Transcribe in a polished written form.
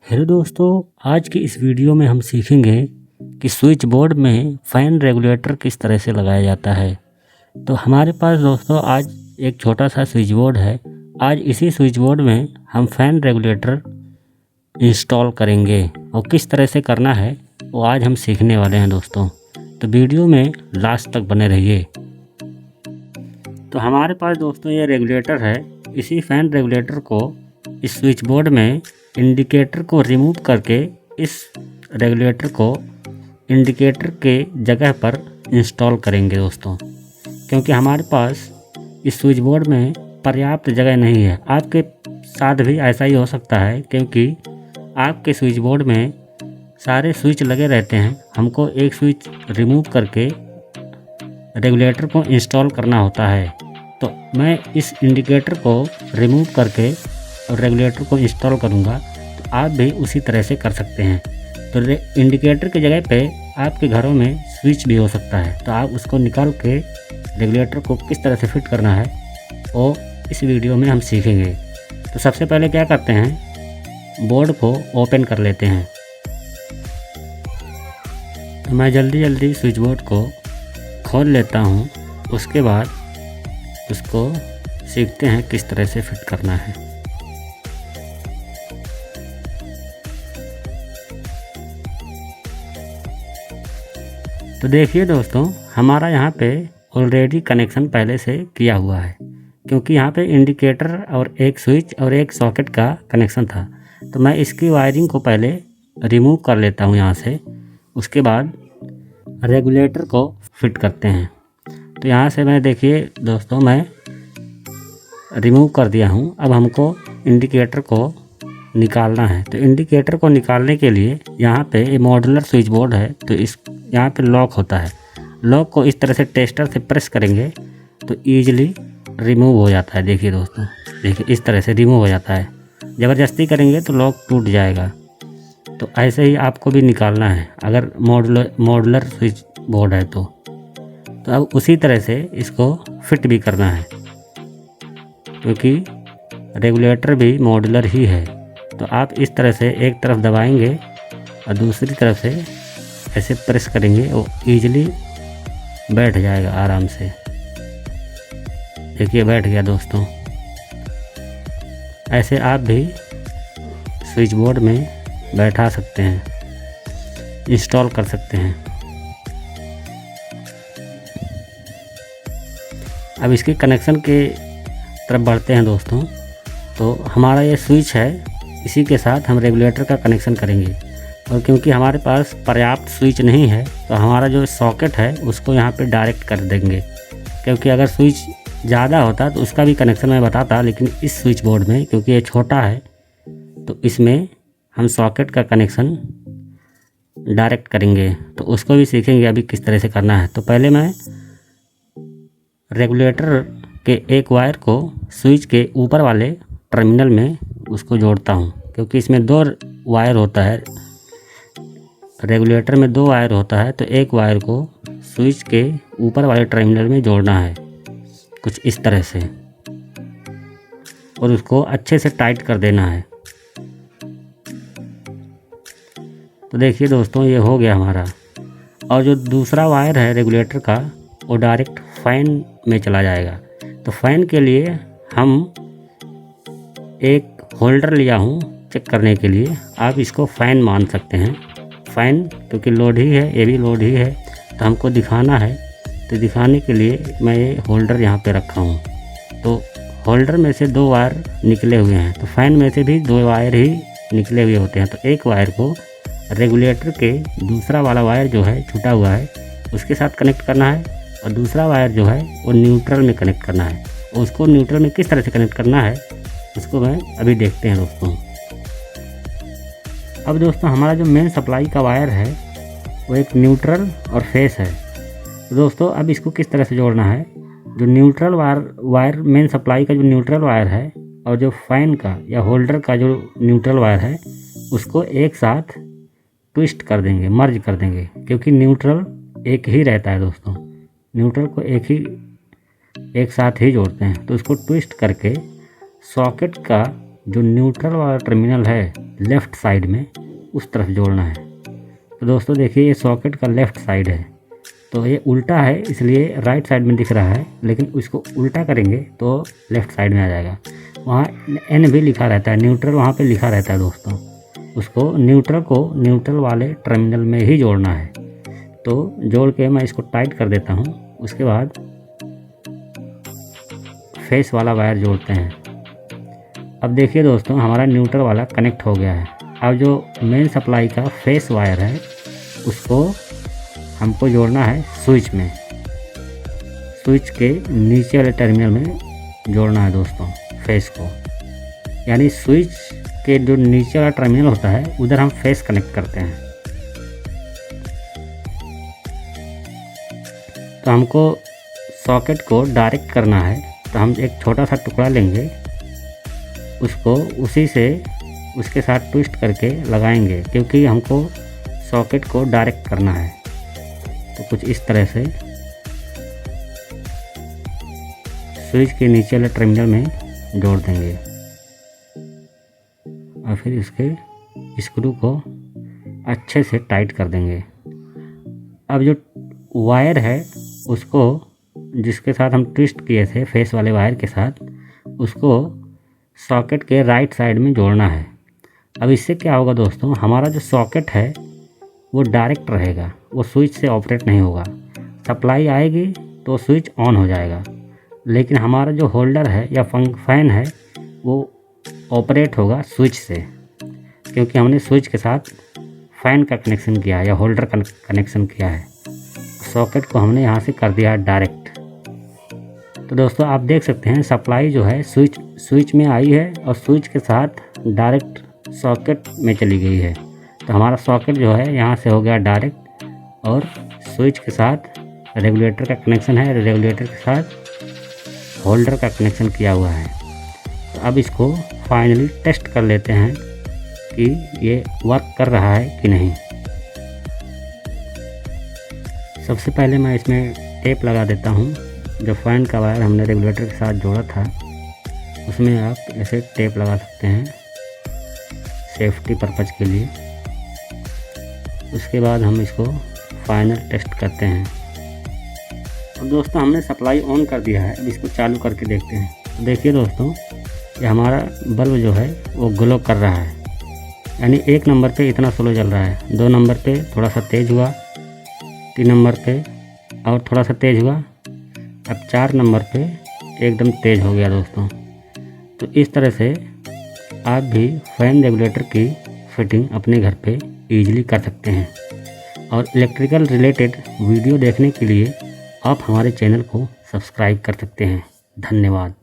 Hello दोस्तों, आज की इस वीडियो में हम सीखेंगे कि स्विच बोर्ड में फ़ैन रेगुलेटर किस तरह से लगाया जाता है। तो हमारे पास दोस्तों आज एक छोटा सा स्विच बोर्ड है। आज इसी स्विच बोर्ड में हम फ़ैन रेगुलेटर इंस्टॉल करेंगे और किस तरह से करना है वो आज हम सीखने वाले हैं दोस्तों। तो वीडियो में लास्ट तक बने रहिए। तो हमारे पास दोस्तों ये रेगुलेटर है। इसी फ़ैन रेगुलेटर को इस स्विच बोर्ड में इंडिकेटर को रिमूव करके इस रेगुलेटर को इंडिकेटर के जगह पर इंस्टॉल करेंगे दोस्तों, क्योंकि हमारे पास इस स्विच बोर्ड में पर्याप्त जगह नहीं है। आपके साथ भी ऐसा ही हो सकता है, क्योंकि आपके स्विच बोर्ड में सारे स्विच लगे रहते हैं। हमको एक स्विच रिमूव करके रेगुलेटर को इंस्टॉल करना होता है। तो मैं इस इंडिकेटर को रिमूव करके और रेगुलेटर को इंस्टॉल करूँगा। तो आप भी उसी तरह से कर सकते हैं। तो इंडिकेटर की जगह पे आपके घरों में स्विच भी हो सकता है। तो आप उसको निकाल के रेगुलेटर को किस तरह से फिट करना है वो इस वीडियो में हम सीखेंगे। तो सबसे पहले क्या करते हैं, बोर्ड को ओपन कर लेते हैं। तो मैं जल्दी स्विच बोर्ड को खोल लेता हूँ। उसके बाद उसको सीखते हैं किस तरह से फिट करना है। तो देखिए दोस्तों, हमारा यहाँ पे ऑलरेडी कनेक्शन पहले से किया हुआ है, क्योंकि यहाँ पे इंडिकेटर और एक स्विच और एक सॉकेट का कनेक्शन था। तो मैं इसकी वायरिंग को पहले रिमूव कर लेता हूँ यहाँ से। उसके बाद रेगुलेटर को फिट करते हैं। तो यहाँ से मैं देखिए दोस्तों मैं रिमूव कर दिया हूँ। अब हमको इंडिकेटर को निकालना है। तो इंडिकेटर को निकालने के लिए यहाँ पे ये मॉड्यूलर स्विच बोर्ड है। तो इस यहाँ पे लॉक होता है। लॉक को इस तरह से टेस्टर से प्रेस करेंगे तो ईजिली रिमूव हो जाता है। देखिए दोस्तों, देखिए इस तरह से रिमूव हो जाता है। ज़बरदस्ती करेंगे तो लॉक टूट जाएगा। तो ऐसे ही आपको भी निकालना है अगर मॉड्यूलर स्विच बोर्ड है तो अब उसी तरह से इसको फिट भी करना है, क्योंकि रेगुलेटर भी मॉड्यूलर ही है। तो आप इस तरह से एक तरफ दबाएंगे और दूसरी तरफ से ऐसे प्रेस करेंगे और ईजिली बैठ जाएगा आराम से। देखिए बैठ गया दोस्तों। ऐसे आप भी स्विच बोर्ड में बैठा सकते हैं, इंस्टॉल कर सकते हैं। अब इसके कनेक्शन के तरफ बढ़ते हैं दोस्तों। तो हमारा ये स्विच है, इसी के साथ हम रेगुलेटर का कनेक्शन करेंगे। और क्योंकि हमारे पास पर्याप्त स्विच नहीं है तो हमारा जो सॉकेट है उसको यहाँ पे डायरेक्ट कर देंगे, क्योंकि अगर स्विच ज़्यादा होता तो उसका भी कनेक्शन मैं बताता। लेकिन इस स्विच बोर्ड में क्योंकि ये छोटा है तो इसमें हम सॉकेट का कनेक्शन डायरेक्ट करेंगे। तो उसको भी सीखेंगे अभी किस तरह से करना है। तो पहले मैं रेगुलेटर के एक वायर को स्विच के ऊपर वाले टर्मिनल में उसको जोड़ता हूँ, क्योंकि इसमें दो वायर होता है। रेगुलेटर में दो वायर होता है। तो एक वायर को स्विच के ऊपर वाले टर्मिनल में जोड़ना है कुछ इस तरह से, और उसको अच्छे से टाइट कर देना है। तो देखिए दोस्तों, ये हो गया हमारा। और जो दूसरा वायर है रेगुलेटर का वो डायरेक्ट फ़ैन में चला जाएगा। तो फ़ैन के लिए हम एक होल्डर लिया हूँ चेक करने के लिए। आप इसको फ़ैन मान सकते हैं। फ़ैन क्योंकि लोड ही है, ये भी लोड ही है, तो हमको दिखाना है। तो दिखाने के लिए मैं ये होल्डर यहाँ पे रखा हूँ। तो होल्डर में से दो वायर निकले हुए हैं। तो फ़ैन में से भी दो वायर ही निकले हुए होते हैं। तो एक वायर को रेगुलेटर के दूसरा वाला वायर जो है छूटा हुआ है उसके साथ कनेक्ट करना है, और दूसरा वायर जो है वो न्यूट्रल में कनेक्ट करना है। उसको न्यूट्रल में किस तरह से कनेक्ट करना है उसको मैं अभी देखते हैं दोस्तों। अब दोस्तों हमारा जो मेन सप्लाई का वायर है वो एक न्यूट्रल और फेस है। तो दोस्तों अब इसको किस तरह से जोड़ना है, जो न्यूट्रल वायर मेन सप्लाई का जो न्यूट्रल वायर है और जो फ़ैन का या होल्डर का जो न्यूट्रल वायर है उसको एक साथ ट्विस्ट कर देंगे, मर्ज कर देंगे, क्योंकि न्यूट्रल एक ही रहता है दोस्तों। न्यूट्रल को एक साथ ही जोड़ते हैं। तो उसको ट्विस्ट करके सॉकेट का जो न्यूट्रल वाला टर्मिनल है लेफ़्ट साइड में उस तरफ जोड़ना है। तो दोस्तों देखिए ये सॉकेट का लेफ़्ट साइड है, तो ये उल्टा है इसलिए राइट साइड में दिख रहा है, लेकिन उसको उल्टा करेंगे तो लेफ़्ट साइड में आ जाएगा। वहाँ एन भी लिखा रहता है, न्यूट्रल वहाँ पे लिखा रहता है दोस्तों। उसको न्यूट्रल वाले टर्मिनल में ही जोड़ना है। तो जोड़ के मैं इसको टाइट कर देता हूँ। उसके बाद फेस वाला वायर जोड़ते हैं। अब देखिए दोस्तों हमारा न्यूट्रल वाला कनेक्ट हो गया है। अब जो मेन सप्लाई का फेस वायर है उसको हमको जोड़ना है स्विच में, स्विच के नीचे वाले टर्मिनल में जोड़ना है दोस्तों फेस को। यानी स्विच के जो नीचे वाला टर्मिनल होता है उधर हम फेस कनेक्ट करते हैं। तो हमको सॉकेट को डायरेक्ट करना है, तो हम एक छोटा सा टुकड़ा लेंगे, उसको उसी से उसके साथ ट्विस्ट करके लगाएंगे, क्योंकि हमको सॉकेट को डायरेक्ट करना है। तो कुछ इस तरह से स्विच के नीचे वाले टर्मिनल में जोड़ देंगे और फिर इसके स्क्रू को अच्छे से टाइट कर देंगे। अब जो वायर है उसको जिसके साथ हम ट्विस्ट किए थे फेस वाले वायर के साथ, उसको सॉकेट के राइट साइड में जोड़ना है। अब इससे क्या होगा दोस्तों, हमारा जो सॉकेट है वो डायरेक्ट रहेगा, वो स्विच से ऑपरेट नहीं होगा। सप्लाई आएगी तो स्विच ऑन हो जाएगा, लेकिन हमारा जो होल्डर है या फैन है वो ऑपरेट होगा स्विच से, क्योंकि हमने स्विच के साथ फ़ैन का कनेक्शन किया है या होल्डर का कनेक्शन किया है। सॉकेट को हमने यहाँ से कर दिया डायरेक्ट। तो दोस्तों आप देख सकते हैं सप्लाई जो है स्विच में आई है और स्विच के साथ डायरेक्ट सॉकेट में चली गई है। तो हमारा सॉकेट जो है यहाँ से हो गया डायरेक्ट और स्विच के साथ रेगुलेटर का कनेक्शन है, रेगुलेटर के साथ होल्डर का कनेक्शन किया हुआ है। तो अब इसको फाइनली टेस्ट कर लेते हैं कि ये वर्क कर रहा है कि नहीं। सबसे पहले मैं इसमें टेप लगा देता हूँ। जो फ़ैन का वायर हमने रेगुलेटर के साथ जोड़ा था उसमें आप ऐसे टेप लगा सकते हैं सेफ्टी पर्पज़ के लिए। उसके बाद हम इसको फाइनल टेस्ट करते हैं। और दोस्तों हमने सप्लाई ऑन कर दिया है, अब इसको चालू करके देखते हैं। देखिए दोस्तों ये हमारा बल्ब जो है वो ग्लो कर रहा है, यानी 1 नंबर पे इतना स्लो जल रहा है, 2 नंबर पे थोड़ा सा तेज़ हुआ, 3 नंबर पे और थोड़ा सा तेज़ हुआ, अब 4 नंबर पे एकदम तेज़ हो गया दोस्तों। तो इस तरह से आप भी फ़ैन रेगुलेटर की फिटिंग अपने घर पे ईजिली कर सकते हैं। और इलेक्ट्रिकल रिलेटेड वीडियो देखने के लिए आप हमारे चैनल को सब्सक्राइब कर सकते हैं। धन्यवाद।